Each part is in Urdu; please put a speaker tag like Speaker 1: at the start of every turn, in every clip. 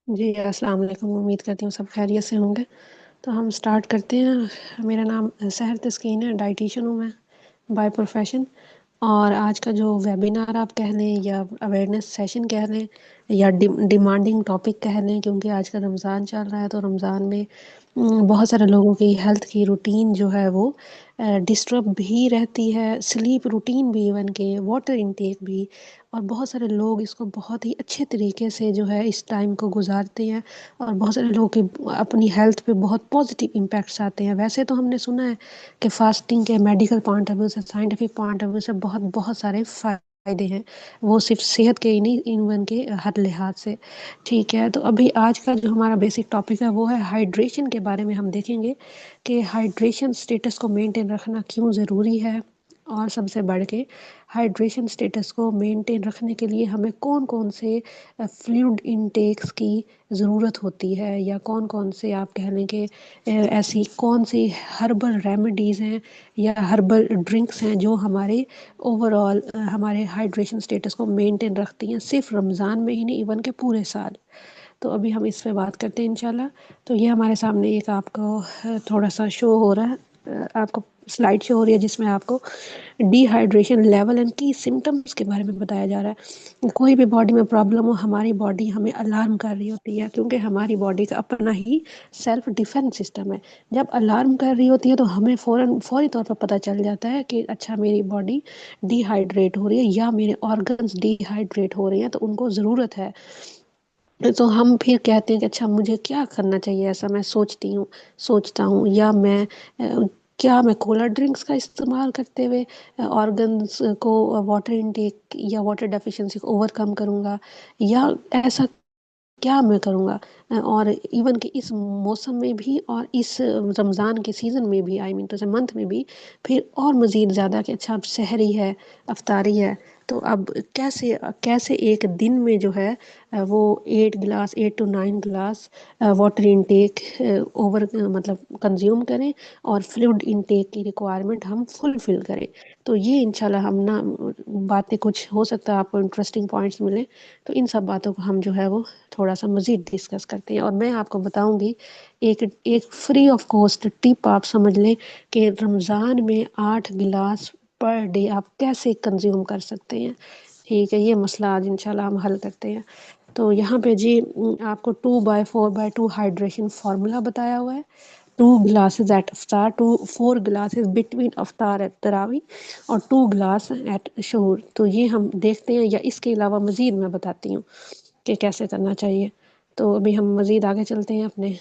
Speaker 1: جی السلام علیکم، امید کرتی ہوں سب خیریت سے ہوں گے۔ تو ہم سٹارٹ کرتے ہیں۔ میرا نام سحر تسکین ہے، ڈائٹیشین ہوں میں بائی پروفیشن۔ اور آج کا جو ویبینار آپ کہہ لیں یا اویئرنیس سیشن کہہ لیں یا ڈیمانڈنگ ٹاپک کہہ لیں، کیونکہ آج کا رمضان چل رہا ہے، تو رمضان میں بہت سارے لوگوں کی ہیلتھ کی روٹین جو ہے وہ ڈسٹرب بھی رہتی ہے، سلیپ روٹین بھی، ایون کہ واٹر انٹیک بھی، اور بہت سارے لوگ اس کو بہت ہی اچھے طریقے سے جو ہے اس ٹائم کو گزارتے ہیں، اور بہت سارے لوگوں کی اپنی ہیلتھ پہ بہت پازیٹیو امپیکٹس آتے ہیں۔ ویسے تو ہم نے سنا ہے کہ فاسٹنگ کے میڈیکل پوائنٹ آف ویو سے، سائنٹیفک پوائنٹ آف ویو سے بہت بہت سارے فائدے ہیں، وہ صرف صحت کے ہی نہیں، ایون کے ہر لحاظ سے۔ ٹھیک ہے، تو ابھی آج کا جو ہمارا بیسک ٹاپک ہے وہ ہے ہائیڈریشن کے بارے میں۔ ہم دیکھیں گے کہ ہائیڈریشن سٹیٹس کو مینٹین رکھنا کیوں ضروری ہے، اور سب سے بڑھ کے ہائیڈریشن سٹیٹس کو مینٹین رکھنے کے لیے ہمیں کون کون سے فلوئڈ انٹیکس کی ضرورت ہوتی ہے، یا کون کون سے آپ کہہ لیں کہ ایسی کون سی ہربل ریمیڈیز ہیں یا ہربل ڈرنکس ہیں جو ہمارے اوور آل ہمارے ہائیڈریشن سٹیٹس کو مینٹین رکھتی ہیں، صرف رمضان میں ہی نہیں، ایون کہ پورے سال۔ تو ابھی ہم اس پہ بات کرتے ہیں انشاءاللہ۔ تو یہ ہمارے سامنے ایک آپ کو تھوڑا سا شو ہو رہا ہے، آپ کو سلائڈ شو ہو رہی ہے، جس میں آپ کو ڈی ہائیڈریشن لیول اینڈ کی سمٹمس کے بارے میں بتایا جا رہا ہے۔ کوئی بھی باڈی میں پرابلم ہو، ہماری باڈی ہمیں الارم کر رہی ہوتی ہے، کیونکہ ہماری باڈی کا اپنا ہی سیلف ڈیفینس سسٹم ہے۔ جب الارم کر رہی ہوتی ہے تو ہمیں فوری طور پر پتہ چل جاتا ہے کہ اچھا میری باڈی ڈی ہائیڈریٹ ہو رہی ہے، یا میرے آرگنز ڈی ہائیڈریٹ ہو رہے ہیں، تو ان کو ضرورت ہے۔ تو ہم پھر کہتے ہیں کہ اچھا مجھے کیا کرنا چاہیے، ایسا میں سوچتا ہوں، یا کیا میں کولا ڈرنکس کا استعمال کرتے ہوئے آرگنز کو واٹر انٹیک یا واٹر ڈیفیشنسی کو اوور کم کروں گا، یا ایسا کیا میں کروں گا۔ اور ایون کہ اس موسم میں بھی اور اس رمضان کے سیزن میں بھی، آئی مین ٹو سے منتھ میں بھی، پھر اور مزید زیادہ کہ اچھا اب سحری ہے، افطاری ہے، تو اب کیسے ایک دن میں جو ہے وہ 8 to 9 glass water intake over مطلب کنزیوم کریں، اور فلوڈ انٹیک کی ریکوائرمنٹ ہم فل کریں۔ تو یہ انشاءاللہ ہم نا باتیں، کچھ ہو سکتا ہے آپ کو انٹرسٹنگ پوائنٹس ملیں، تو ان سب باتوں کو ہم جو ہے وہ تھوڑا سا مزید ڈسکس کرتے ہیں۔ اور میں آپ کو بتاؤں گی ایک فری آف کاسٹ ٹپ، آپ سمجھ لیں کہ رمضان میں 8 گلاس پر ڈے آپ کیسے کنزیوم کر سکتے ہیں۔ ٹھیک ہے، یہ مسئلہ آج انشاءاللہ ہم حل کرتے ہیں۔ تو یہاں پہ جی آپ کو 2/4/2 ہائیڈریشن فارمولا بتایا ہوا ہے۔ 2 گلاسز ایٹ افطار، 4 گلاسز بٹوین افطار ایٹ تراوی، اور 2 گلاس ایٹ شہور۔ تو یہ ہم دیکھتے ہیں، یا اس کے علاوہ مزید میں بتاتی ہوں کہ کیسے کرنا چاہیے۔ تو ابھی ہم مزید آگے چلتے ہیں اپنے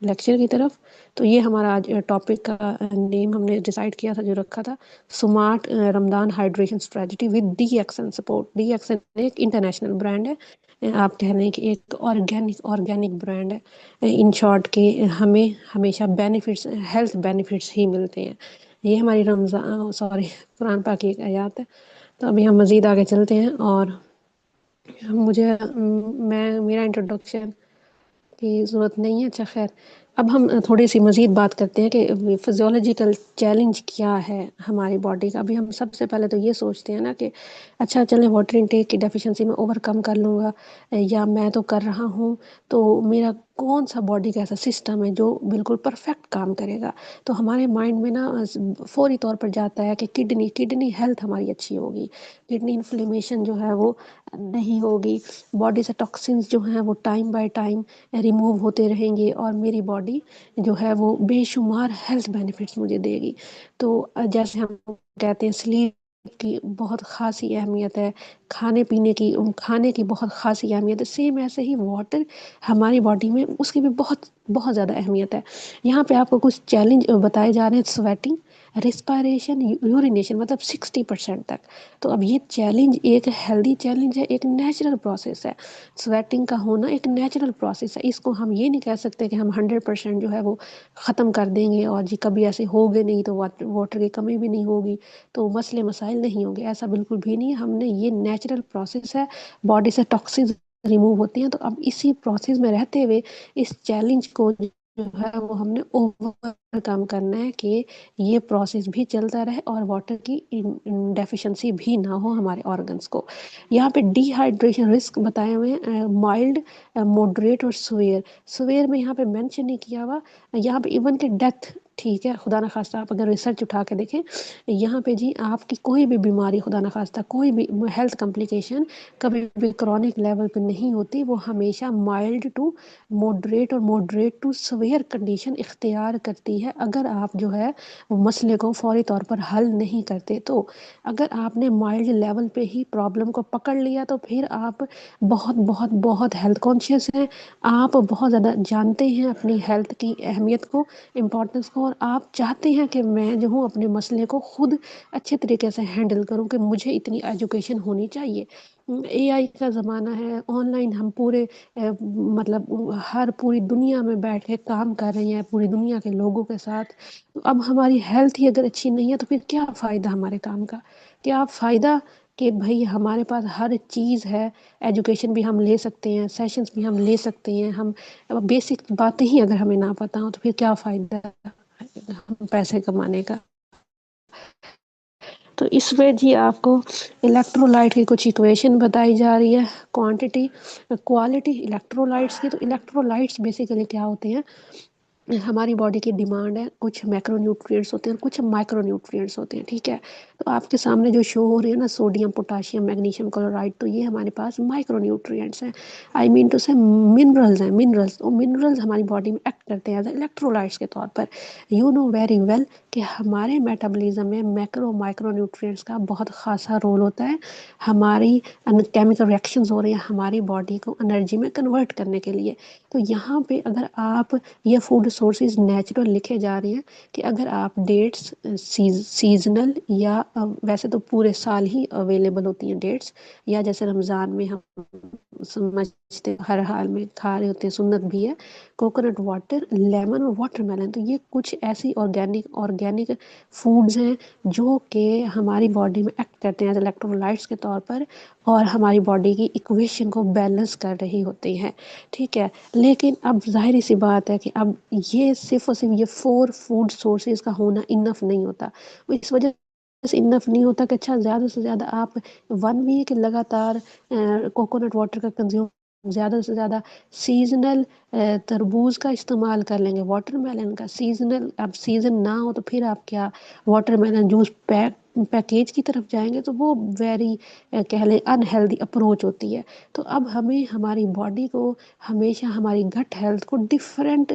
Speaker 1: لیکچر کی طرف۔ تو یہ ہمارا آج ٹاپک کا نیم ہم نے ڈیسائیڈ کیا تھا، جو رکھا تھا، smart Ramzan hydration strategy with D action support. D action ایک انٹرنیشنل برانڈ ہے، آپ کہہ لیں کہ ایک آرگینک برانڈ ہے۔ ان شارٹ کہ ہمیں ہمیشہ بینیفٹس، ہیلتھ بینیفٹس ہی ملتے ہیں۔ یہ ہماری قرآن پاک کی ایک آیات ہے۔ تو ابھی ہم مزید آگے چلتے ہیں، اور میرا انٹروڈکشن کی ضرورت نہیں ہے۔ اچھا خیر، اب ہم تھوڑی سی مزید بات کرتے ہیں کہ فزیولوجیکل چیلنج کیا ہے ہماری باڈی کا۔ ابھی ہم سب سے پہلے تو یہ سوچتے ہیں نا کہ اچھا چلیں واٹر انٹیک کی ڈیفیشنسی میں اوور کم کر لوں گا، یا میں تو کر رہا ہوں، تو میرا کون سا باڈی کا ایسا سسٹم ہے جو بالکل پرفیکٹ کام کرے گا۔ تو ہمارے مائنڈ میں نا فوری طور پر جاتا ہے کہ کڈنی ہیلتھ ہماری اچھی ہوگی، کڈنی انفلیمیشن جو ہے وہ نہیں ہوگی، باڈی سے ٹاکسنز جو ہیں وہ ٹائم بائی ٹائم ریموو ہوتے رہیں گے، اور میری باڈی جو ہے وہ بے شمار ہیلتھ بینیفٹس مجھے دے گی۔ تو جیسے ہم کہتے ہیں سلیپ کی بہت خاصی اہمیت ہے، کھانے کی بہت خاصی اہمیت ہے، سیم ایسے ہی واٹر ہماری باڈی میں اس کی بھی بہت بہت زیادہ اہمیت ہے۔ یہاں پہ آپ کو کچھ چیلنج بتائے جا رہے ہیں: سویٹنگ، ریسپائریشن، یورینیشن، مطلب 60% تک۔ تو اب یہ چیلنج ایک ہیلدی چیلنج ہے، ایک نیچرل پروسیس ہے۔ سویٹنگ کا ہونا ایک نیچرل پروسیس ہے، اس کو ہم یہ نہیں کہہ سکتے کہ ہم 100% جو ہے وہ ختم کر دیں گے، اور جی کبھی ایسے ہوگے نہیں تو واٹر کی کمی بھی نہیں ہوگی تو مسئلے مسائل نہیں ہوں گے، ایسا بالکل بھی نہیں ہے۔ ہم نے یہ نیچرل پروسیس ہے، باڈی سے ٹاکسنز ریموو ہوتی ہیں۔ تو اب اسی پروسیس میں رہتے ہوئے اس چیلنج کو جو ہے وہ ہم نے اوور کم کرنا ہے کہ یہ پروسیس بھی چلتا رہے اور واٹر کی ڈیفیشنسی بھی نہ ہو ہمارے آرگنس کو. یہاں پہ ڈی ہائیڈریشن رسک بتائے ہوئے ہیں مائلڈ، ماڈریٹ اور سویئر. سویئر میں یہاں پہ مینشن نہیں کیا ہوا. یہاں پہ ایون کہ ڈیتھ، ٹھیک ہے، خدا نخواستہ آپ اگر ریسرچ اٹھا کے دیکھیں یہاں پہ جی آپ کی کوئی بھی بیماری، خدا نخواستہ کوئی بھی ہیلتھ کمپلیکیشن کبھی بھی کرونک لیول پہ نہیں ہوتی، وہ ہمیشہ مائلڈ ٹو ماڈریٹ اور ماڈریٹ ٹو سویئر کنڈیشن اختیار کرتی ہے اگر آپ جو ہے وہ مسئلے کو فوری طور پر حل نہیں کرتے. تو اگر آپ نے مائلڈ لیول پہ ہی پرابلم کو پکڑ لیا تو پھر آپ بہت بہت بہت ہیلتھ کانشیس ہیں، آپ بہت زیادہ جانتے ہیں اپنی ہیلتھ کی اہمیت کو، امپورٹنس کو، اور آپ چاہتے ہیں کہ میں جو ہوں اپنے مسئلے کو خود اچھے طریقے سے ہینڈل کروں، کہ مجھے اتنی ایجوکیشن ہونی چاہیے. اے آئی کا زمانہ ہے، آن لائن ہم پورے مطلب ہر پوری دنیا میں بیٹھ کے کام کر رہی ہیں پوری دنیا کے لوگوں کے ساتھ. تو اب ہماری ہیلتھ ہی اگر اچھی نہیں ہے تو پھر کیا فائدہ ہمارے کام کا؟ کیا فائدہ کہ بھائی ہمارے پاس ہر چیز ہے، ایجوکیشن بھی ہم لے سکتے ہیں، سیشنز بھی ہم لے سکتے ہیں، ہم بیسک باتیں ہی اگر ہمیں نہ پتہ ہوں تو پھر کیا فائدہ پیسے کمانے کا؟ تو اس میں جی آپ کو الیکٹرولائٹ کی کچھ ایکویشن بتائی جا رہی ہے، کوانٹٹی کوالٹی الیکٹرولائٹس کی. تو الیکٹرولائٹس بیسیکلی کیا ہوتے ہیں؟ ہماری باڈی کی ڈیمانڈ ہے، کچھ میکرو نیوٹریئنٹس ہوتے ہیں، کچھ مائکرو نیوٹریئنٹس ہوتے ہیں، ٹھیک ہے. تو آپ کے سامنے جو شو ہو رہی ہے نا سوڈیم، پوٹاشیم، میگنیشیم کلورائڈ، تو یہ ہمارے پاس مائکرو نیوٹریئنٹس ہیں. آئی مین ٹو سے منرلز ہیں، منرلز. وہ منرلز ہماری باڈی میں ایکٹ کرتے ہیں ایز الیکٹرولائٹس کے طور پر. یو نو ویری ویل کہ ہمارے میٹابولیزم میں میکرو مائکرو نیوٹریئنٹس کا بہت خاصا رول ہوتا ہے. ہماری کیمیکل ریئیکشنز ہو رہی ہیں ہماری باڈی کو انرجی میں کنورٹ کرنے کے لیے. تو یہاں پہ اگر آپ یہ فوڈ سورسز نیچرل لکھے جا رہے ہیں کہ اگر آپ ڈیٹس سیزنل یا ویسے تو پورے سال ہی اویلیبل ہوتی ہیں ڈیٹس، یا جیسے رمضان میں ہم سمجھتے ہر حال میں کھا رہے ہوتے ہیں، سنت بھی ہے، کوکونٹ واٹر، لیمن اور واٹر میلن. تو یہ کچھ ایسی آرگینک فوڈز ہیں جو کہ ہماری باڈی میں ایکٹ کرتے ہیں ایز الیکٹرولائٹس کے طور پر اور ہماری باڈی کی ایکویشن کو بیلنس کر رہی ہوتی ہیں، ٹھیک ہے. لیکن اب ظاہری سی بات ہے کہ اب یہ صرف اور صرف یہ 4 فوڈ سورسز کا ہونا انف نہیں ہوتا. اس وجہ سے انف نہیں ہوتا کہ اچھا زیادہ سے زیادہ آپ 1 ویک لگاتار کوکونٹ واٹر کا کنزیوم، زیادہ سے زیادہ سیزنل تربوز کا استعمال کر لیں گے، واٹر میلن کا سیزنل. اب سیزن نہ ہو تو پھر آپ کیا واٹر میلن جوس پیکیج کی طرف جائیں گے؟ تو وہ ویری کہہ لیں انہیلدی اپروچ ہوتی ہے. تو اب ہمیں ہماری باڈی کو ہمیشہ ہماری گٹ ہیلتھ کو ڈفرینٹ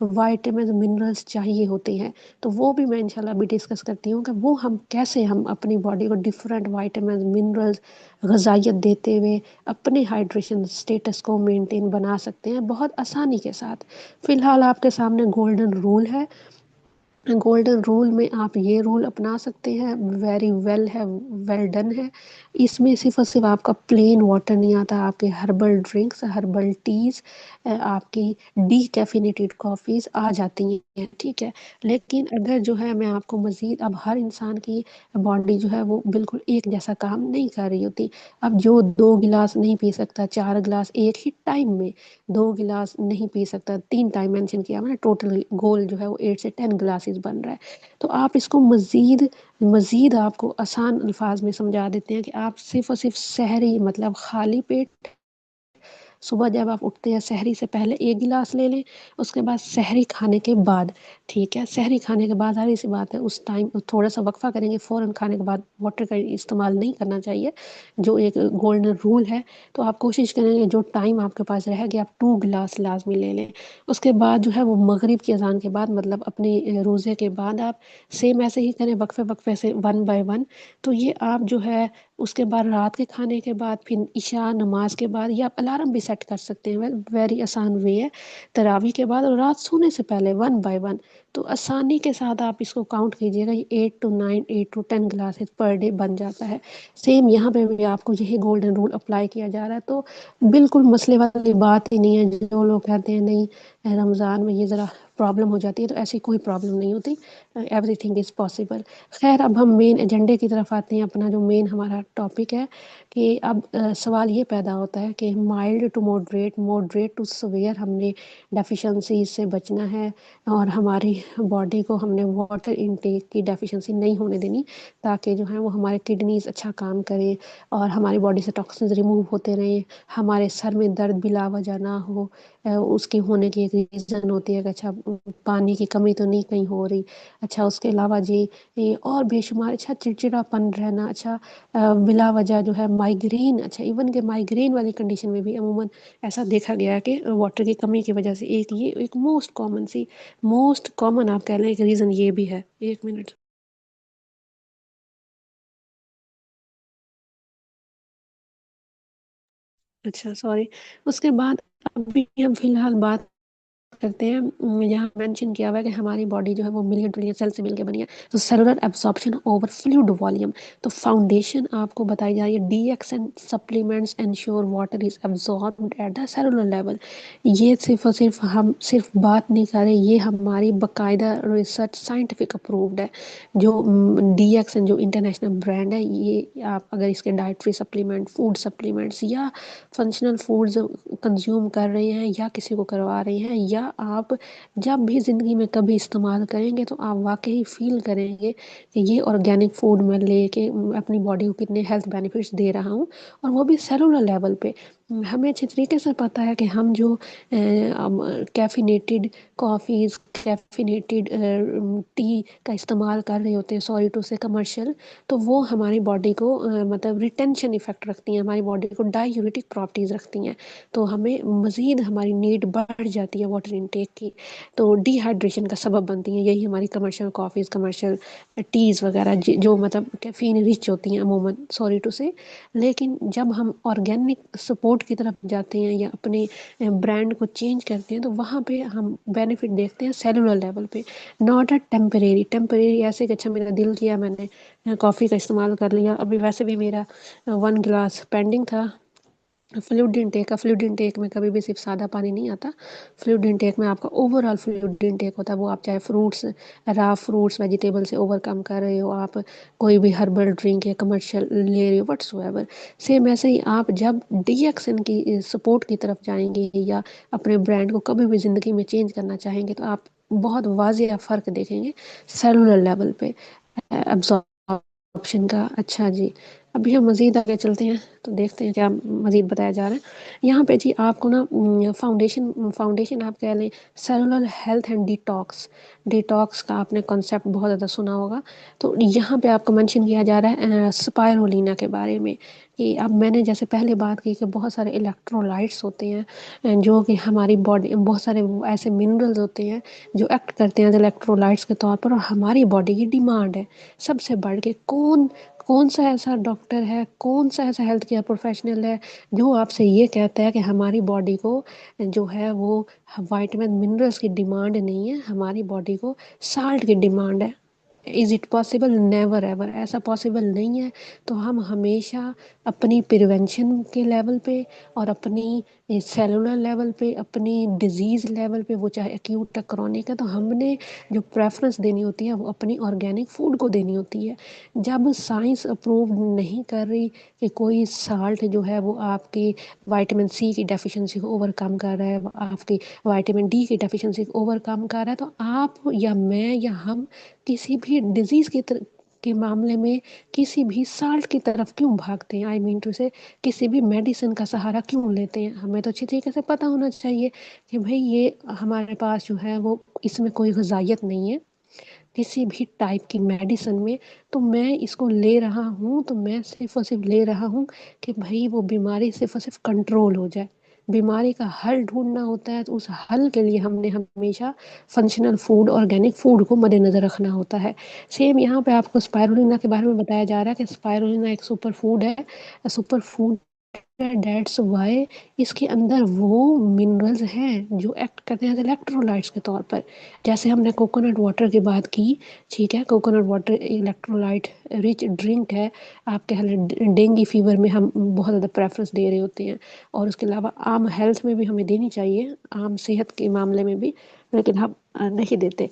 Speaker 1: وائٹامنز منرلز چاہیے ہوتے ہیں. تو وہ بھی میں انشاءاللہ ابھی ڈسکس کرتی ہوں کہ وہ ہم کیسے ہم اپنی باڈی کو ڈفرینٹ وائٹامنز منرلز غذائیت دیتے ہوئے اپنے ہائیڈریشن سٹیٹس کو مینٹین بنا سکتے ہیں بہت آسانی کے ساتھ. فی الحال آپ کے سامنے گولڈن رول ہے. گولڈن رول میں آپ یہ رول اپنا سکتے ہیں، ویری ویل ہے، ویل ڈن ہے. اس میں صرف اور صرف آپ کا پلین واٹر نہیں آتا، آپ کے ہربل ڈرنکس، ہربل ٹیز، آپ کی ڈی کیفینیٹڈ کافیز آ جاتی ہیں، ٹھیک ہے. لیکن اگر جو ہے میں آپ کو مزید، اب ہر انسان کی باڈی جو ہے وہ بالکل ایک جیسا کام نہیں کر رہی ہوتی. اب جو 2 گلاس نہیں پی سکتا، 4 گلاس ایک ہی ٹائم میں 2 گلاس نہیں پی سکتا، 3 ٹائم مینشن کیا میں نے، ٹوٹل گول جو ہے وہ 8 سے 10 گلاسز بن رہا ہے. تو آپ اس کو مزید آپ کو آسان الفاظ میں سمجھا دیتے ہیں کہ آپ صرف اور صرف سحری مطلب خالی پیٹ صبح جب آپ اٹھتے ہیں سحری سے پہلے 1 گلاس لے لیں، اس کے بعد سحری کھانے کے بعد، ٹھیک ہے، سحری کھانے کے بعد ظاہر سی بات ہے اس ٹائم تھوڑا سا وقفہ کریں گے، فوراً کھانے کے بعد واٹر کا استعمال نہیں کرنا چاہیے جو ایک گولڈن رول ہے. تو آپ کوشش کریں گے جو ٹائم آپ کے پاس رہ گیا آپ 2 گلاس لازمی لے لیں. اس کے بعد جو ہے وہ مغرب کی اذان کے بعد مطلب اپنے روزے کے بعد آپ سیم ایسے ہی کریں وقفے وقفے سے 1 بائی 1. تو یہ آپ جو ہے اس کے بعد رات کے کھانے کے بعد پھر عشاء نماز کے بعد، یا آپ الارم بھی سیٹ کر سکتے ہیں، ویری آسان وے ہے، تراویح کے بعد اور رات سونے سے پہلے 1 بائی 1. تو آسانی کے ساتھ آپ اس کو کاؤنٹ کیجیے گا، یہ 8 to 9 8 to 10 glasses per day بن جاتا ہے۔ سیم یہاں پہ بھی آپ کو یہی گولڈن رول اپلائی کیا جا رہا ہے، تو بالکل مسئلے والی بات ہی نہیں ہے۔ جو لوگ کہتے ہیں نہیں رمضان میں یہ ذرا پرابلم ہو جاتی ہے، تو ایسی کوئی پرابلم نہیں ہوتی، ایوری تھنگ از پاسبل۔ خیر اب ہم مین ایجنڈے کی طرف آتے ہیں، اپنا جو مین ہمارا ٹاپک ہے کہ اب سوال یہ پیدا ہوتا ہے کہ mild to moderate, moderate to severe ہم نے ڈیفیشنسی سے بچنا ہے، اور ہماری باڈی کو ہم نے واٹر انٹیک کی ڈیفیشنسی نہیں ہونے دینی، تاکہ جو ہے وہ ہمارے کڈنیز اچھا کام کرے اور ہماری باڈی سے ٹاکسنز ریموو ہوتے رہیں، ہمارے سر میں درد بلا وجہ نہ ہو۔ اس کی ہونے کی ایک ریزن ہوتی ہے کہ اچھا پانی کی کمی تو نہیں کہیں ہو رہی، اچھا اس کے علاوہ جی اور بے شمار، اچھا چڑچڑا پن رہنا، اچھا بلا وجہ جو ہے مائگرین، اچھا ایون کہ مائگرین والی کنڈیشن میں بھی عموماً ایسا دیکھا گیا ہے کہ واٹر کی کمی کی وجہ سے یہ ایک موسٹ کامن آپ کہہ لیں ایک ریزن یہ بھی ہے۔ ایک منٹ، اچھا سوری۔ اس کے بعد ابھی ہم فی الحال بات کرتے ہیں، یہاں مینشن کیا ہوا ہے کہ ہماری باڈی جو ہے وہ ملین ٹریلین سیل سے مل کے بنی ہے، تو cellular absorption over fluid volume, تو فاؤنڈیشن آپ کو بتائی جا رہی ہے D X and supplements ensure water is absorbed at the cellular level. یہ صرف اور صرف ہم صرف بات نہیں کر رہے، یہ ہماری باقاعدہ ریسرچ سائنٹیفک اپرووڈ ہے۔ جو ڈی ایکس این جو انٹرنیشنل برانڈ ہے، یہ آپ اگر اس کے ڈائٹری سپلیمنٹ، فوڈ سپلیمنٹس یا فنکشنل فوڈز کنزیوم کر رہے ہیں یا کسی کو کروا رہے ہیں، یا آپ جب بھی زندگی میں کبھی استعمال کریں گے، تو آپ واقعی فیل کریں گے کہ یہ آرگینک فوڈ میں لے کے اپنی باڈی کو کتنے ہیلتھ بینیفٹس دے رہا ہوں، اور وہ بھی سیلولر لیول پہ۔ ہمیں اچھی طریقے سے پتہ ہے کہ ہم جو کیفینیٹڈ کافیز، کیفینیٹڈ ٹی کا استعمال کر رہے ہوتے ہیں، سوری ٹو سے کمرشل، تو وہ ہماری باڈی کو مطلب ریٹینشن افیکٹ رکھتی ہیں، ہماری باڈی کو ڈائیوریٹک پراپرٹیز رکھتی ہیں، تو ہمیں مزید ہماری نیڈ بڑھ جاتی ہے واٹر انٹیک کی، تو ڈی ہائیڈریشن کا سبب بنتی ہیں یہی ہماری کمرشل کافیز، کمرشل ٹیز وغیرہ، جو مطلب کیفین رچ ہوتی ہیں عموماً، سوری ٹو سے۔ لیکن جب ہم آرگینک سپورٹ کی طرف جاتے ہیں یا اپنے برانڈ کو چینج کرتے ہیں، تو وہاں پہ ہم بینیفٹ دیکھتے ہیں سیلولر لیول پہ، ناٹ اے ٹیمپریری ایسے کہ اچھا میرا دل کیا میں نے کافی کا استعمال کر لیا، ابھی ویسے بھی میرا 1 گلاس پینڈنگ تھا۔ فلوئڈ انٹیک کا، فلوئڈ انٹیک میں کبھی بھی صرف سادہ پانی نہیں آتا، فلوئڈ انٹیک میں آپ کا اوور آل فلوئڈ انٹیک ہوتا ہے، وہ آپ چاہے فروٹس، را فروٹس ویجیٹیبل سے اوور کم کر رہے ہو، آپ کوئی بھی ہربل ڈرنک یا کمرشل لے رہے ہو، وٹس ایور۔ سیم ایسے ہی آپ جب ڈی ایکسن کی سپورٹ کی طرف جائیں گے یا اپنے برانڈ کو کبھی بھی زندگی میں چینج کرنا چاہیں گے، تو آپ بہت واضح فرق دیکھیں گے سیلولر لیول پہ ایبزارپشن کا۔ اچھا جی، ابھی ہم مزید آگے چلتے ہیں تو دیکھتے ہیں کیا مزید بتایا جا رہا ہے یہاں پہ جی۔ آپ کو نا فاؤنڈیشن آپ کہہ لیں سیلولر ہیلتھ اینڈ ڈیٹاکس کا آپ نے کانسیپٹ بہت زیادہ سنا ہوگا، تو یہاں پہ آپ کو مینشن کیا جا رہا ہے سپائرولینا کے بارے میں، کہ اب میں نے جیسے پہلے بات کی کہ بہت سارے الیکٹرولائٹس ہوتے ہیں جو کہ ہماری باڈی، بہت سارے ایسے منرلز ہوتے ہیں جو ایکٹ کرتے ہیں الیکٹرولائٹس کے طور پر، اور ہماری باڈی کی ڈیمانڈ ہے سب سے بڑھ کے کون سا ایسا ڈاکٹر ہے، کون سا ایسا ہیلتھ کیئر پروفیشنل ہے جو آپ سے یہ کہتا ہے کہ ہماری باڈی کو جو ہے وہ وائٹامن منرلس کی ڈیمانڈ نہیں ہے، ہماری باڈی کو سالٹ کی ڈیمانڈ ہے؟ Is it possible? Never ever, ایسا پاسبل نہیں ہے۔ تو ہم ہمیشہ اپنی پریونشن کے لیول پہ اور اپنی سیلولر لیول پہ، اپنی ڈیزیز لیول پہ، وہ چاہے ایکیوٹ کرونک ہے، تو ہم نے جو پریفرنس دینی ہوتی ہے وہ اپنی آرگینک فوڈ کو دینی ہوتی ہے۔ جب سائنس اپروو نہیں کر رہی کہ کوئی سالٹ جو ہے وہ آپ کی وائٹامن سی کی ڈیفیشنسی کو اوور کم کر رہا ہے، آپ کی وائٹامن ڈی کی ڈیفیشنسی کو اوور کم کر رہا ہے، تو آپ یا میں یا ہم کسی بھی ڈیزیز کے معاملے میں کسی بھی سالٹ کی طرف کیوں بھاگتے ہیں؟ آئی مین ٹو سے کسی بھی میڈیسن کا سہارا کیوں لیتے ہیں؟ ہمیں تو اچھی طریقے سے پتہ ہونا چاہیے کہ بھئی یہ ہمارے پاس جو ہے وہ اس میں کوئی غذائیت نہیں ہے کسی بھی ٹائپ کی میڈیسن میں، تو میں اس کو لے رہا ہوں تو میں صرف اور صرف لے رہا ہوں کہ بھئی وہ بیماری صرف اور صرف کنٹرول ہو جائے۔ بیماری کا حل ڈھونڈنا ہوتا ہے، تو اس حل کے لیے ہم نے ہمیشہ فنکشنل فوڈ، آرگینک فوڈ کو مد نظر رکھنا ہوتا ہے۔ سیم یہاں پہ آپ کو اسپائرولینا کے بارے میں بتایا جا رہا ہے کہ اسپائرولینا ایک سپر فوڈ ہے، سپر فوڈ دیٹس وائی اس کے اندر وہ منرلز ہیں جو ایکٹ کرتے ہیں الیکٹرولائٹس کے طور پر. جیسے ہم نے کوکونٹ واٹر کی بات کی، ٹھیک ہے، coconut water electrolyte rich drink ہے. آپ کہہ لیں ڈینگی فیور میں ہم بہت زیادہ پریفرنس دے رہے ہوتے ہیں، اور اس کے علاوہ عام ہیلتھ میں بھی ہمیں دینی چاہیے، عام صحت کے معاملے میں بھی، لیکن ہم نہیں دیتے.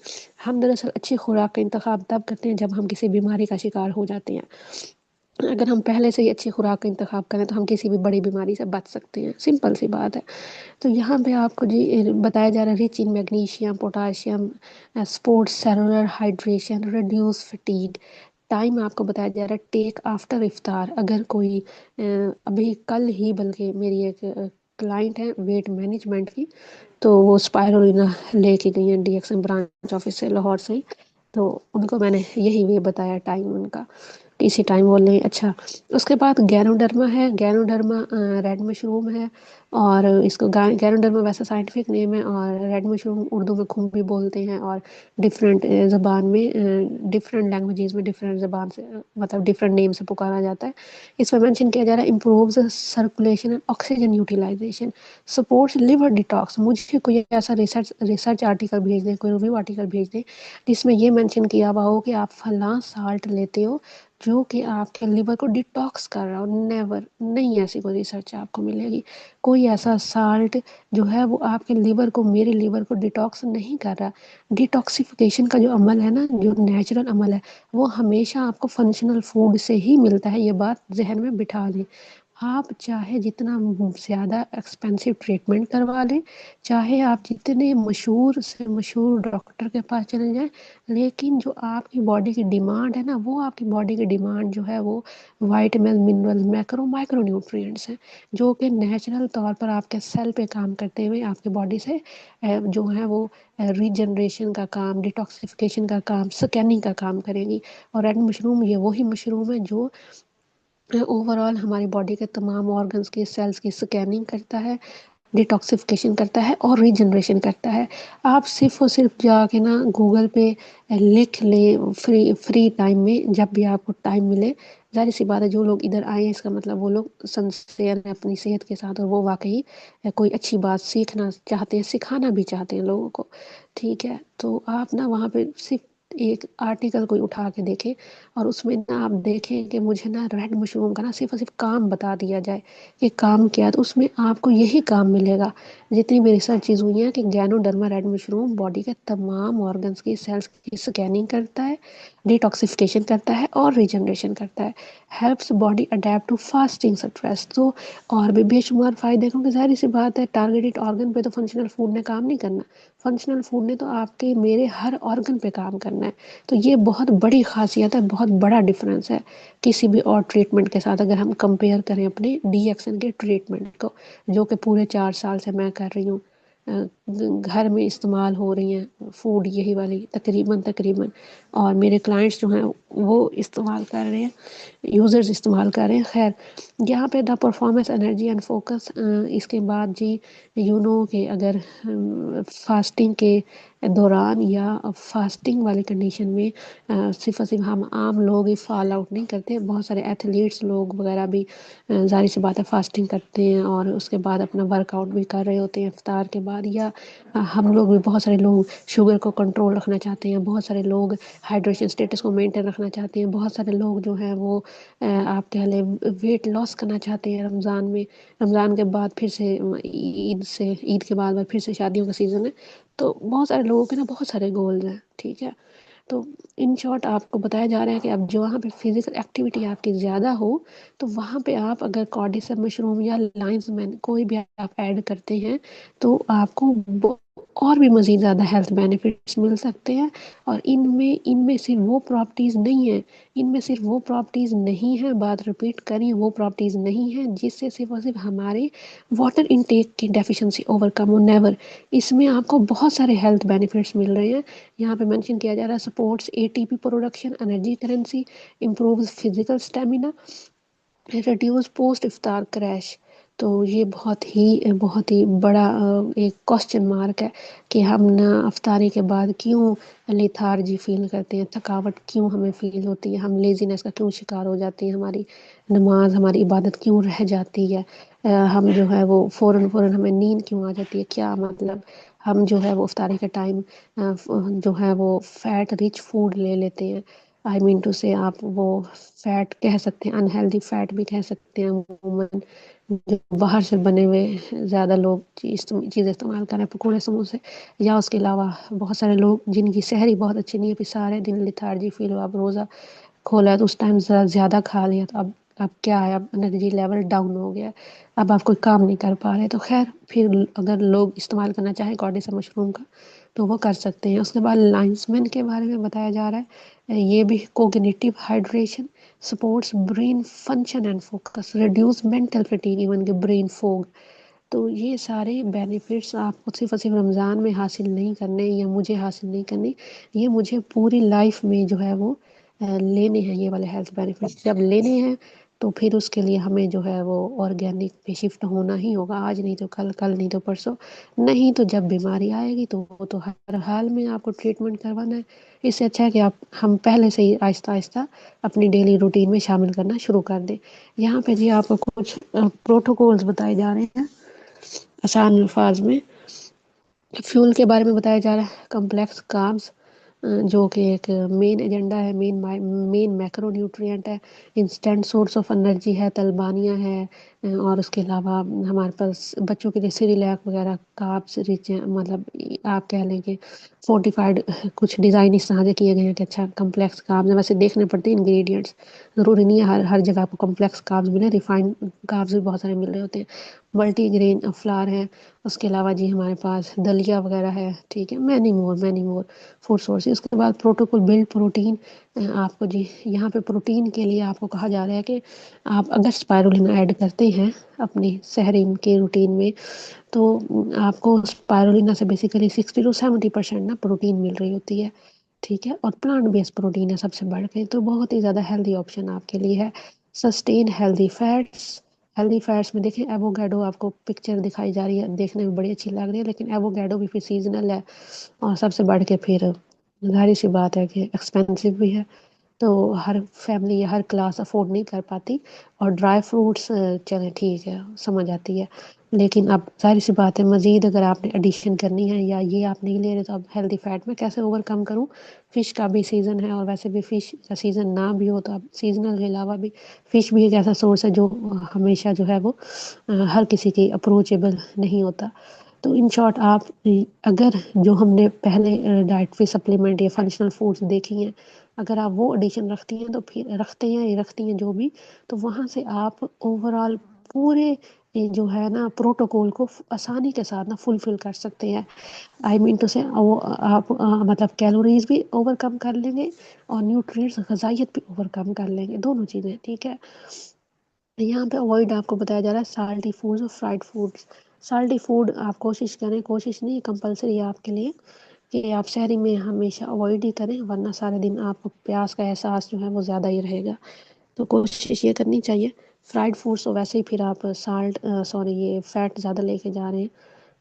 Speaker 1: ہم دراصل اچھی خوراک کا انتخاب تب کرتے ہیں جب ہم کسی بیماری کا شکار ہو جاتے ہیں. اگر ہم پہلے سے ہی اچھی خوراک کا انتخاب کریں تو ہم کسی بھی بڑی بیماری سے بچ سکتے ہیں، سمپل سی بات ہے. تو یہاں پہ آپ کو جی بتایا جا رہا ہے rich in magnesium, potassium, supports cellular hydration, reduces fatigue. Time آپ کو بتایا جا رہا ہے ٹیک آفٹر افطار. اگر کوئی ابھی کل ہی بلکہ میری ایک کلائنٹ ہے ویٹ مینجمنٹ کی، تو وہ اسپائرولنا لے کے گئی ہیں D X M branch office سے، لاہور سے ہی. تو ان کو میں نے یہی وے بتایا ٹائم ان کا، اسی ٹائم وہ لیں. اچھا، اس کے بعد گینوڈرما ہے. گینوڈرما ریڈ مشروم ہے، اور اس کو گینوڈرما ویسے سائنٹیفک نیم ہے، اور ریڈ مشروم اردو میں کھوم بھی بولتے ہیں، اور ڈفرینٹ زبان میں ڈفرینٹ لینگویجز میں ڈفرینٹ زبان سے مطلب ڈفرینٹ نیم سے پکارا جاتا ہے. اس میں مینشن کیا جا رہا ہے improves circulation and oxygen utilization, supports liver detox. مجھے کوئی ایسا ریسرچ آرٹیکل بھیج دیں، کوئی ریویو آرٹیکل بھیج دیں جس میں یہ مینشن کیا ہوا ہو کہ آپ فلاں سالٹ لیتے ہو جو کہ آپ کے لیور کو ڈیٹاکس کر رہا ہو. نیور، نہیں ایسی کوئی ریسرچ آپ کو ملے گی. کوئی ایسا سالٹ جو ہے وہ آپ کے لیور کو، میرے لیور کو ڈیٹاکس نہیں کر رہا. ڈیٹاکسیفیکیشن کا جو عمل ہے نا، جو نیچرل عمل ہے، وہ ہمیشہ آپ کو فنکشنل فوڈ سے ہی ملتا ہے. یہ بات ذہن میں بٹھا لیں. آپ چاہے جتنا زیادہ ایکسپینسو ٹریٹمنٹ کروا لیں، چاہے آپ جتنے مشہور سے مشہور ڈاکٹر کے پاس چلے جائیں، لیکن جو آپ کی باڈی کی ڈیمانڈ ہے نا، وہ آپ کی باڈی کی ڈیمانڈ جو ہے وہ vitamin, mineral, macro micro nutrients ہیں، جو کہ نیچرل طور پر آپ کے سیل پہ کام کرتے ہوئے آپ کی باڈی سے جو ہے وہ ریجنریشن کا کام، ڈیٹاکسیفیکیشن کا کام، سکیننگ کا کام کریں گی. اور ریڈ مشروم یہ وہی مشروم ہے جو اوور آل ہماری باڈی کے تمام آرگنس کی سیلز کی سکیننگ کرتا ہے، ڈیٹاکسیفیکیشن کرتا ہے اور ریجنریشن کرتا ہے. آپ صرف اور صرف جا کے نا گوگل پہ لکھ لیں فری ٹائم میں، جب بھی آپ کو ٹائم ملے. ظاہر سی بات ہے جو لوگ ادھر آئے ہیں اس کا مطلب وہ لوگ سنسیئر ہیں اپنی صحت کے ساتھ، اور وہ واقعی کوئی اچھی بات سیکھنا چاہتے ہیں، سکھانا بھی چاہتے ہیں لوگوں کو. ٹھیک ہے، تو آپ نا وہاں پہ صرف ایک آرٹیکل کوئی اٹھا کے دیکھیں، اور اس میں نا آپ دیکھیں کہ مجھے نا ریڈ مشروم کا نا صرف اور صرف کام بتا دیا جائے کہ کام کیا ہے، تو اس میں آپ کو یہی کام ملے گا جتنی بھی ریسرچ ہوئی ہیں، کہ گینوڈرما ریڈ مشروم باڈی کے تمام آرگنس کی سیلز کی سکیننگ کرتا ہے، ڈیٹاکسیفیکیشن کرتا ہے اور ریجنریشن کرتا ہے. Helps body adapt to fasting stress. تو اور بھی بے شمار فائدے، کیونکہ ظاہر سی بات ہے ٹارگیٹڈ آرگن پہ تو فنکشنل فوڈ نے کام نہیں کرنا. فنکشنل فوڈ نے تو آپ کے میرے ہر آرگن پہ کام کرنا ہے. تو یہ بہت بڑی خاصیت ہے، بہت بڑا ڈفرینس ہے کسی بھی اور ٹریٹمنٹ کے ساتھ. اگر ہم کمپیئر کریں اپنے ڈی ایکسن کے ٹریٹمنٹ کو، جو کہ پورے 4 سال سے میں کر رہی ہوں، گھر میں استعمال ہو رہی ہیں فوڈ یہی والی تقریباً، اور میرے کلائنٹس جو ہیں وہ استعمال کر رہے ہیں، یوزرز استعمال کر رہے ہیں. خیر، یہاں پہ the performance, energy and focus. اس کے بعد جی یو نو کہ اگر فاسٹنگ کے دوران یا فاسٹنگ والی کنڈیشن میں صرف اور صرف ہم عام لوگ ہی فال آؤٹ نہیں کرتے، بہت سارے ایتھلیٹس لوگ وغیرہ بھی ظاہر سی بات ہے فاسٹنگ کرتے ہیں، اور اس کے بعد اپنا ورک آؤٹ بھی کر رہے ہوتے ہیں افطار کے بعد. یا ہم لوگ بھی بہت سارے لوگ شوگر کو کنٹرول رکھنا چاہتے ہیں، بہت سارے لوگ ہائیڈریشن اسٹیٹس کو مینٹین رکھنا چاہتے ہیں، بہت سارے لوگ جو ہیں وہ آپ کہہ لیں ویٹ لاس کرنا چاہتے ہیں رمضان میں. رمضان کے بعد پھر سے عید کے بعد پھر سے شادیوں کا سیزن ہے، تو بہت سارے لوگوں کے نا بہت سارے گولز ہیں. ٹھیک ہے، تو ان شارٹ آپ کو بتایا جا رہا ہے کہ اب جو وہاں پہ فزیکل ایکٹیویٹی آپ کی زیادہ ہو، تو وہاں پہ آپ اگر کارڈیسم مشروم یا لائنز مین کوئی بھی آپ ایڈ کرتے ہیں، تو آپ کو اور بھی مزید زیادہ ہیلتھ بینیفٹس مل سکتے ہیں. اور ان میں صرف وہ پراپرٹیز نہیں ہیں، ان میں صرف وہ پراپرٹیز نہیں ہیں، بات رپیٹ کریں، وہ پراپرٹیز نہیں ہیں جس سے صرف اور صرف ہمارے واٹر انٹیک کی ڈیفیشنسی اوورکم ہو. نیور. اس میں آپ کو بہت سارے ہیلتھ بینیفٹس مل رہے ہیں. یہاں پہ مینشن کیا جا رہا ہے supports A T P production, energy currency, improves physical stamina, reduces post iftar crash. تو یہ بہت ہی بڑا ایک کوشچن مارک ہے کہ ہم نہ افطاری کے بعد کیوں لیتھارجی فیل کرتے ہیں، تھکاوٹ کیوں ہمیں فیل ہوتی ہے، ہم لیزینس کا کیوں شکار ہو جاتے ہیں، ہماری نماز ہماری عبادت کیوں رہ جاتی ہے، ہم جو ہے وہ فوراً ہمیں نیند کیوں آ جاتی ہے، کیا مطلب ہم جو ہے وہ افطاری کے ٹائم جو ہے وہ فیٹ رچ فوڈ لے لیتے ہیں، آئی مین ٹو سے آپ وہ فیٹ کہہ سکتے ہیں، انہیلدی فیٹ بھی کہہ سکتے ہیں عموماً، جو باہر سے بنے ہوئے زیادہ لوگ چیزیں استعمال کریں، پکوڑے سموسے، یا اس کے علاوہ بہت سارے لوگ جن کی سحری بہت اچھی نہیں ہے، پھر سارے دن لیتھارجی فیل ہو، اب روزہ کھولا ہے تو اس ٹائم ذرا زیادہ کھا لیا تو اب کیا ہے، اب انرجی لیول ڈاؤن ہو گیا، اب آپ کوئی کام نہیں کر پا رہے، تو خیر پھر اگر لوگ استعمال کرنا چاہیں کارڈیسم مشروم کا تو وہ کر سکتے ہیں۔ اس کے بعد لائنسمین کے بارے میں بتایا جا رہا ہے، یہ بھی cognitive hydration sports brain function and focus reduce mental fatigue even کہ برین فوگ۔ تو یہ سارے بینیفٹس آپ کو صرف رمضان میں حاصل نہیں کرنے یا مجھے حاصل نہیں کرنے، یہ مجھے پوری لائف میں جو ہے وہ لینے ہیں، یہ والے ہیلتھ بینیفٹس جب لینے ہیں تو پھر اس کے لیے ہمیں جو ہے وہ آرگینک پہ شفٹ ہونا ہی ہوگا، آج نہیں تو کل، کل نہیں تو پرسوں، نہیں تو جب بیماری آئے گی تو وہ تو ہر حال میں آپ کو ٹریٹمنٹ کروانا ہے۔ اس سے اچھا ہے کہ ہم پہلے سے ہی آہستہ آہستہ اپنی ڈیلی روٹین میں شامل کرنا شروع کر دیں۔ یہاں پہ جی آپ کو کچھ پروٹوکولز بتائے جا رہے ہیں آسان الفاظ میں۔ فیول کے بارے میں بتایا جا رہا ہے، کمپلیکس کاربز جو کہ ایک مین ایجنڈا ہے، مین میکرو نیوٹرینٹ ہے، انسٹنٹ سورس آف انرجی ہے، تلبانیاں ہے، اور اس کے علاوہ ہمارے پاس بچوں کے لیے سیریلیک وغیرہ کاربس رچ ہیں، مطلب آپ کہہ لیں کہ فورٹیفائڈ کچھ ڈیزائن اس طرح سے کیے گئے ہیں کہ اچھا کمپلیکس کاربز ہیں، ویسے دیکھنے پڑتے ہیں انگریڈینٹس، ضروری نہیں ہے ہر جگہ آپ کو کمپلیکس کاربز ملیں، ریفائنڈ کاربز بھی بہت سارے مل رہے ہوتے ہیں، ملٹی گرین فلار ہے، اس کے علاوہ جی ہمارے پاس دلیا وغیرہ ہے، ٹھیک ہے، مینی مور فوڈ سورسز۔ اس کے بعد پروٹوکول بلڈ پروٹین، آپ کو جی یہاں پہ پروٹین کے لیے آپ کو کہا جا رہا ہے کہ آپ اگر اسپائرولنا ایڈ کرتے ہیں اپنی سحری کے روٹین میں تو آپ کو اسپائرولنا سے بیسیکلی 60 to 70% نا پروٹین مل رہی ہوتی ہے، ٹھیک ہے، اور پلانٹ بیس پروٹین ہے سب سے بڑھ کے، تو بہت ہی زیادہ ہیلدی آپشن آپ کے لیے ہے۔ سسٹین ہیلدی فیٹس میں دیکھیں ایووکیڈو، آپ کو پکچر دکھائی جا رہی ہے، دیکھنے میں بڑی اچھی لگ رہی ہے، لیکن ایووکیڈو بھی پھر سیزنل ہے، اور سب سے بڑھ کے پھر ظاہر سی بات ہے کہ ایکسپینسو بھی ہے، تو ہر فیملی یا ہر کلاس افورڈ نہیں کر پاتی، اور ڈرائی فروٹس چلیں ٹھیک ہے سمجھ آتی ہے، لیکن اب ظاہر سی بات ہے مزید اگر آپ نے ایڈیشن کرنی ہے یا یہ آپ نہیں لے رہے تو اب ہیلدی فیٹ میں کیسے اوور کم کروں؟ فش کا بھی سیزن ہے، اور ویسے بھی فش کا سیزن نہ بھی ہو تو اب سیزنل کے علاوہ بھی فش بھی ایک ایسا سورس ہے جو ہمیشہ جو ہے وہ ہر کسی کی اپروچیبل نہیں ہوتا۔ تو ان شارٹ آپ اگر جو ہم نے پہلے ڈائٹری سپلیمنٹ یا فنکشنل فوڈس دیکھی ہیں، اگر آپ وہ ایڈیشن رکھتی ہیں تو پھر رکھتی ہیں جو بھی، تو وہاں سے آپ اوور آل پورے جو ہے نا پروٹوکول کو آسانی کے ساتھ نا فلفل کر سکتے ہیں، آئی مین ٹو سے وہ آپ مطلب کیلوریز بھی اوور کم کر لیں گے اور نیوٹریئنٹس غذائیت بھی اوور کم کر لیں گے، دونوں چیزیں، ٹھیک ہے۔ یہاں پہ اوائڈ آپ کو بتایا جا رہا ہے سالٹی فوڈز اور فرائڈ فوڈز۔ سالٹی فوڈ آپ کوشش کریں، کوشش نہیں کمپلسری ہے آپ کے لیے کہ آپ شہری میں ہمیشہ اوائڈ ہی کریں، ورنہ سارے دن آپ کو پیاس کا احساس جو ہے وہ زیادہ ہی رہے گا، تو کوشش یہ کرنی چاہیے۔ فرائڈ فوڈس تو ویسے ہی پھر آپ یہ فیٹ زیادہ لے کے جا رہے ہیں،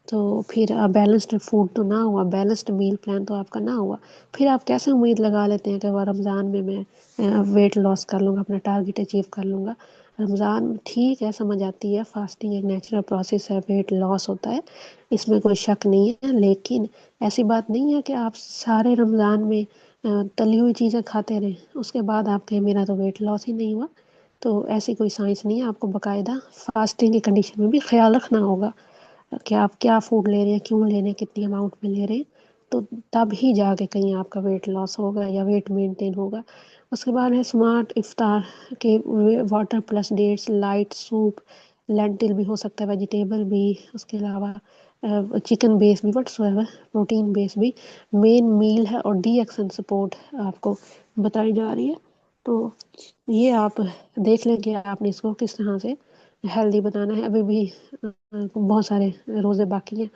Speaker 1: تو پھر بیلنسڈ فوڈ تو نہ ہوا، بیلنسڈ میل پلان تو آپ کا نہ ہوا، پھر آپ کیسے امید لگا لیتے ہیں کہ وہ رمضان میں ویٹ لاس کر لوں گا، اپنا ٹارگیٹ اچیو کر لوں گا؟ رمضان ٹھیک ہے سمجھ آتی ہے، فاسٹنگ ایک نیچرل پروسیس ہے، ویٹ لاس ہوتا ہے، اس میں کوئی شک نہیں ہے، لیکن ایسی بات نہیں ہے کہ آپ سارے رمضان میں تلی ہوئی چیزیں کھاتے رہیں، اس کے بعد آپ کہیں میرا تو ویٹ لاس ہی نہیں ہوا، تو ایسی کوئی سائنس نہیں ہے، آپ کو باقاعدہ فاسٹنگ کی کنڈیشن میں بھی خیال رکھنا ہوگا کہ آپ کیا فوڈ لے رہے ہیں، کیوں لے رہے ہیں، کتنی اماؤنٹ میں لے رہے ہیں، تو تب ہی جا کے کہیں آپ کا ویٹ لاس ہوگا یا ویٹ مینٹین ہوگا۔ اس کے بعد ہے سمارٹ افطار کے، water plus dates, light soup, lentil بھی ہو سکتا ہے، ویجیٹیبل بھی، اس کے علاوہ چکن بیس بھی، وٹس ایور پروٹین بیس بھی مین میل ہے، اور ڈی ایکسن سپورٹ آپ کو بتائی جا رہی ہے، تو یہ آپ دیکھ لیں کہ آپ نے اس کو کس طرح سے ہیلدی بنانا ہے۔ ابھی بھی بہت سارے روزے باقی ہیں،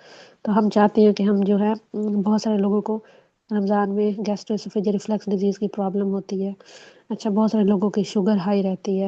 Speaker 1: تو ہم چاہتے ہیں کہ ہم جو ہے بہت سارے لوگوں کو رمضان میں گیسٹرو اسوفیجل ریفلکس ڈیزیز کی پرابلم ہوتی ہے، اچھا بہت سارے لوگوں کی شوگر ہائی رہتی ہے،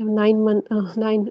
Speaker 1: 9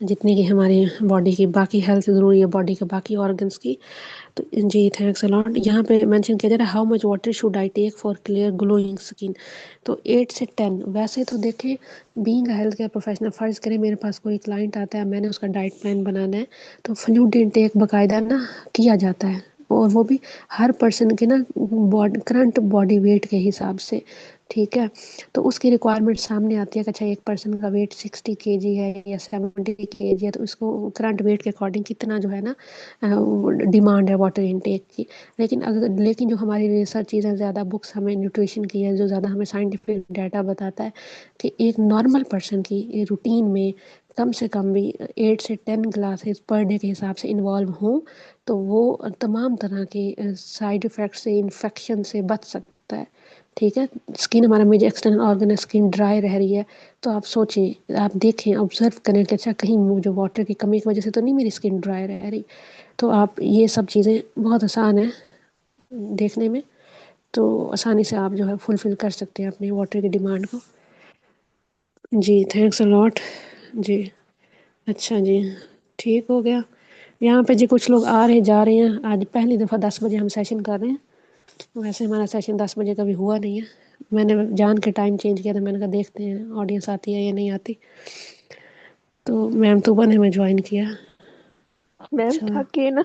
Speaker 1: جتنی کہ ہماری باڈی کی باقی ہیلتھ ضروری ہے، باڈی کے باقی آرگنس کی۔ تو جی تھینکس الاٹ۔ یہاں پہ مینشن کیا جا رہا ہے how much water should I take for clear glowing skin? تو 8 سے 10۔ ویسے تو دیکھیں being a health care professional, فرض کریں میرے پاس کوئی کلائنٹ آتا ہے، میں نے اس کا ڈائٹ پلان بنانا ہے، تو فلوئڈ انٹیک باقاعدہ نا کیا جاتا ہے، اور وہ بھی ہر پرسن کے نا کرنٹ باڈی ویٹ کے حساب سے، ٹھیک ہے؟ تو اس کی ریکوائرمنٹ سامنے آتی ہے کہ اچھا ایک پرسن کا ویٹ 60 kg ہے یا 70 kg ہے، تو اس کو کرنٹ ویٹ کے اکارڈنگ کتنا جو ہے نا ڈیمانڈ ہے واٹر انٹیک کی۔ لیکن جو ہماری ریسرچ چیزیں زیادہ بکس ہمیں نیوٹریشن کی ہے، جو زیادہ ہمیں سائنٹیفک ڈیٹا بتاتا ہے کہ ایک نارمل پرسن کی روٹین میں کم سے کم بھی 8 سے 10 گلاسز پر ڈے کے حساب سے انوالو ہوں، تو وہ تمام طرح کے سائیڈ افیکٹ سے، انفیکشن سے بچ سکتا ہے، ٹھیک ہے؟ اسکن ہمارا میجر ایکسٹرنل آرگن ہے، اسکن ڈرائی رہ رہی ہے، تو آپ سوچیں، آپ دیکھیں، آبزرو کریں کہ اچھا کہیں جو واٹر کی کمی کی وجہ سے تو نہیں میری اسکن ڈرائی رہ رہی؟ تو آپ یہ سب چیزیں بہت آسان ہیں دیکھنے میں، تو آسانی سے آپ جو ہے فلفل کر سکتے ہیں اپنی واٹر کی ڈیمانڈ کو۔ جی تھینکس الاٹ۔ جی اچھا جی، ٹھیک ہو گیا۔ یہاں پہ جی کچھ لوگ آ رہے جا رہے ہیں، آج پہلی دفعہ 10 بجے ہم سیشن کر رہے ہیں، ویسے ہمارا سیشن 10 بجے کبھی ہوا نہیں ہے، میں نے جان کے ٹائم چینج کیا تھا، میں نے کہا دیکھتے ہیں آڈینس آتی ہے یا نہیں آتی، تو میم طوبہ نے ہمیں جوائن کیا۔
Speaker 2: میم
Speaker 1: اچھا
Speaker 2: تھک گئے نا،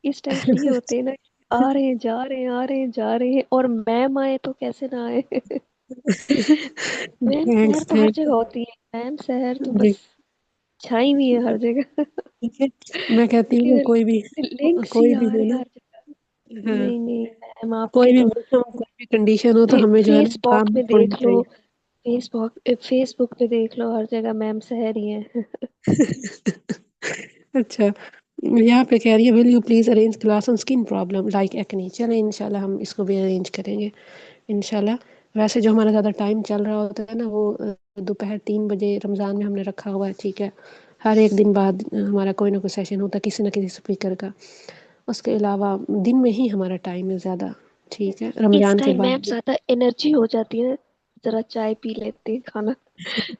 Speaker 2: اس ٹائم فری ہوتے ہیں نا، آ رہے ہیں جا رہے ہیں، آ رہے ہیں جا رہے ہیں، اور میم آئے تو کیسے نہ آئے میم
Speaker 1: تھینکس
Speaker 2: سحر تو ہر
Speaker 1: تھینک
Speaker 2: جگہ ہوتی ہے، میم سحر تو
Speaker 1: جی
Speaker 2: بس چھائی ہوئی ہے ہر جگہ
Speaker 1: ٹھیک ہے، میں کہتی ہوں کہ
Speaker 2: لنکس ہی
Speaker 1: کوئی
Speaker 2: آ
Speaker 1: بھی
Speaker 2: رہے
Speaker 1: ہو
Speaker 2: ہیں
Speaker 1: نا،
Speaker 2: ہر جگہ۔
Speaker 1: ہاں
Speaker 2: نہیں نہیں میم آپ
Speaker 1: کوئی
Speaker 2: کے
Speaker 1: بھی
Speaker 2: تو
Speaker 1: موسم کوئی بھی کنڈیشن ہو تو ہمیں جو ہے نا
Speaker 2: فیس بک
Speaker 1: کام
Speaker 2: میں
Speaker 1: چھوڑنا
Speaker 2: دیکھ لو،
Speaker 1: چاہیے۔
Speaker 2: فیس بک پہ دیکھ لو، ہر جگہ میم سحر ہی ہے
Speaker 1: اچھا، یہاں پہ کہہ رہی ہے will you please arrange class on skin problem like acne? چلیں انشاءاللہ ہم اس کو بھی ارینج کریں گے انشاءاللہ۔ ویسے جو ہمارا زیادہ ٹائم چل رہا ہوتا ہے نا وہ دوپہر 3 بجے رمضان میں ہم نے رکھا ہوا ہے، ٹھیک ہے؟ ہر ایک دن بعد ہمارا کوئی نہ کوئی سیشن ہوتا ہے کسی نہ کسی اسپیکر کا، اس کے علاوہ دن میں ہی ہمارا ٹائم ہے زیادہ، ٹھیک ہے؟
Speaker 2: اس
Speaker 1: رمضان کے
Speaker 2: ٹائم میم
Speaker 1: بعد
Speaker 2: زیادہ انرجی ہو جاتی ہے، ذرا چائے پی لیتے ہیں، کھانا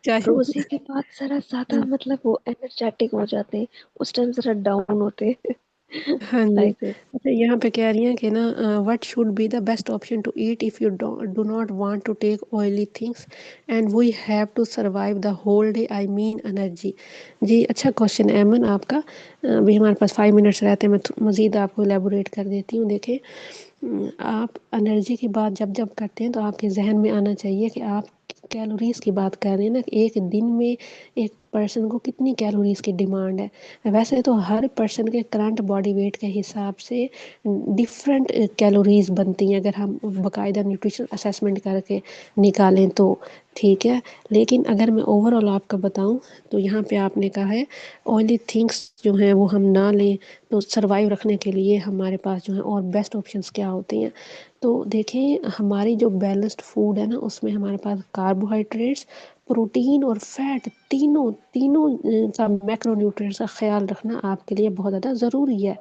Speaker 1: چاہے
Speaker 2: روزے کے بعد ذرا زیادہ مطلب وہ انرجیٹک ہو جاتے ہیں، اس ٹائم ذرا ڈاؤن ہوتے ہیں
Speaker 1: ہاں جی،
Speaker 2: لائک
Speaker 1: اچھا یہاں پہ کہہ رہی ہیں کہ نا what should be the best option to eat if you do not want to take oily things and we have to survive the whole day, I mean energy? جی اچھا کوشچن ہے ایمن آپ کا، ابھی ہمارے پاس 5 منٹس رہتے ہیں، میں مزید آپ کو الیبوریٹ کر دیتی ہوں۔ دیکھیں آپ انرجی کی بات جب جب کرتے ہیں تو آپ کے ذہن میں آنا چاہیے کہ آپ کیلوریز کی بات کر رہے ہیں نا، ایک دن میں ایک پرسن کو کتنی کیلوریز کی ڈیمانڈ ہے؟ ویسے تو ہر پرسن کے کرنٹ باڈی ویٹ کے حساب سے ڈفرینٹ کیلوریز بنتی ہیں، اگر ہم باقاعدہ نیوٹریشن اسیسمنٹ کر کے نکالیں تو، ٹھیک ہے؟ لیکن اگر میں اوور آل آپ کا بتاؤں تو یہاں پہ آپ نے کہا ہے آئلی تھنگس جو ہیں وہ ہم نہ لیں، تو سروائیو رکھنے کے لیے ہمارے پاس جو ہے اور بیسٹ آپشنس کیا ہوتے ہیں؟ تو دیکھیں ہماری جو بیلنسڈ فوڈ ہے نا اس میں ہمارے پاس کاربوہائیڈریٹس، پروٹین اور فیٹ، تینوں کا میکرو نیوٹرینٹس کا خیال رکھنا آپ کے لیے بہت زیادہ ضروری ہے،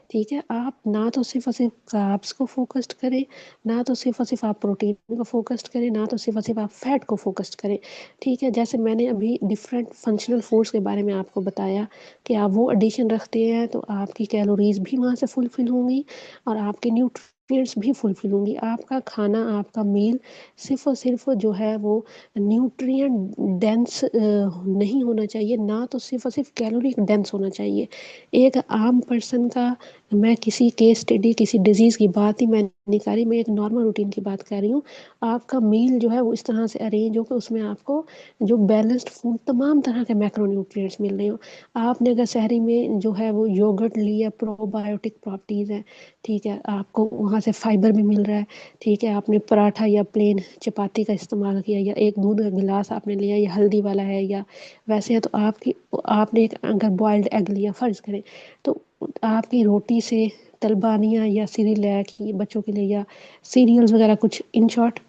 Speaker 1: ٹھیک ہے؟ آپ نہ تو صرف اور صرف کاربس کو فوکسڈ کریں، نہ تو صرف اور صرف آپ پروٹین کو فوکسڈ کریں، نہ تو صرف اور صرف آپ فیٹ کو فوکسڈ کریں، ٹھیک ہے؟ جیسے میں نے ابھی ڈفرینٹ فنکشنل فوڈس کے بارے میں آپ کو بتایا کہ آپ وہ ایڈیشن رکھتے ہیں تو آپ کی کیلوریز بھی وہاں سے فلفل ہوں گی اور آپ کے نیوٹرینٹس بھی فلفل ہوں گی، آپ کا کھانا، آپ کا میل صرف اور صرف جو ہے وہ نیوٹرین ڈینس نہیں ہونا چاہیے، نہ تو صرف اور صرف کیلوری ڈینس ہونا چاہیے۔ ایک عام پرسن کا، میں کسی کیس اسٹڈی کسی ڈیزیز کی بات ہی میں نہیں کر رہی، میں ایک نارمل روٹین کی بات کر رہی ہوں، آپ کا میل جو ہے وہ اس طرح سے ارینج ہو کہ اس میں آپ کو جو بیلنسڈ فوڈ تمام طرح کے میکرو نیوٹرینٹس مل رہے ہوں۔ آپ نے اگر شہری میں جو ہے وہ یوگرٹ لیا، پرو بایوٹک پراپرٹیز ہیں، ٹھیک ہے؟ آپ کو وہاں سے فائبر بھی مل رہا ہے، ٹھیک ہے؟ آپ نے پراٹھا یا پلین چپاتی کا استعمال کیا، یا ایک دودھ کا گلاس آپ نے لیا، یا ہلدی والا ہے یا ویسے ہے، تو آپ نے ایک اگر بوائلڈ ایگ لیا فرض کریں، تو آپ کی روٹی سے تلبانیاں یا سیریلیک بچوں کے لیے یا سیریلز وغیرہ کچھ، ان شارٹ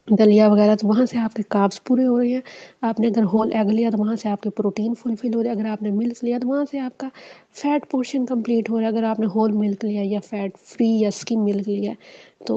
Speaker 1: دلیا وغیرہ، تو وہاں سے آپ کے کاربس پورے ہو رہے ہیں۔ آپ نے اگر ہول ایگ لیا تو وہاں سے آپ کے پروٹین فلفل ہو رہے ہیں، اگر آپ نے ملک لیا تو وہاں سے آپ کا فیٹ پورشن کمپلیٹ ہو رہا ہے، اگر آپ نے ہول ملک لیا یا فیٹ فری یا اسکیم ملک لیا، تو